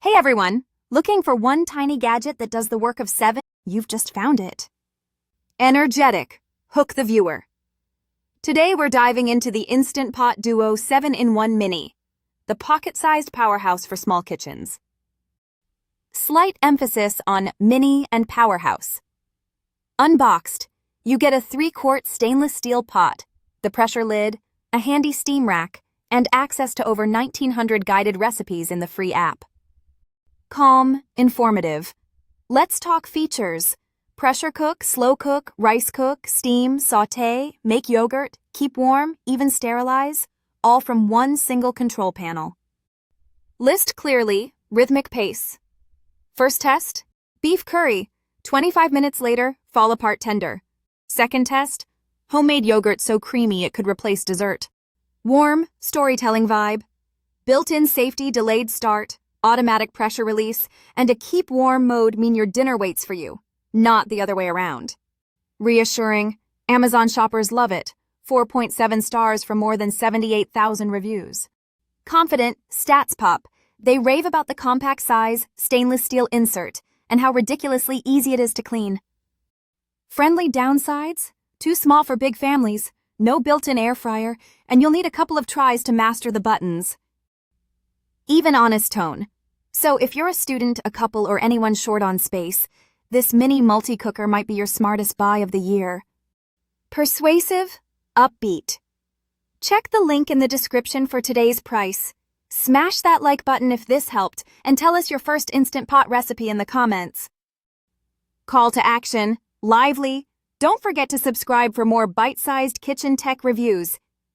Hey everyone! Looking for one tiny gadget that does the work of 7? You've just found it. Energetic. Hook the viewer. Today we're diving into the Instant Pot Duo 7-in-1 Mini, the pocket-sized powerhouse for small kitchens. Slight emphasis on mini and powerhouse. Unboxed, you get a 3-quart stainless steel pot, the pressure lid, a handy steam rack, and access to over 1,900 guided recipes in the free app. Calm, informative. Let's talk features. Pressure cook, slow cook, rice cook, steam, sauté, make yogurt, keep warm, even sterilize, all from one single control panel. List clearly, rhythmic pace. First test, beef curry. 25 minutes later, fall apart tender. Second test, homemade yogurt so creamy it could replace dessert. Warm, storytelling vibe. Built-in safety delayed start, automatic pressure release, and a keep warm mode mean your dinner waits for you, not the other way around. Reassuring, Amazon shoppers love it, 4.7 stars from more than 78,000 reviews. Confident, stats pop. They rave about the compact size, stainless steel insert, and how ridiculously easy it is to clean. Friendly downsides? Too small for big families, no built-in air fryer, and you'll need a couple of tries to master the buttons. Even honest tone. So if you're a student, a couple, or anyone short on space, this mini multi-cooker might be your smartest buy of the year. Persuasive, upbeat. Check the link in the description for today's price. Smash that like button if this helped, and tell us your first Instant Pot recipe in the comments. Call to action, lively. Don't forget to subscribe for more bite-sized kitchen tech reviews.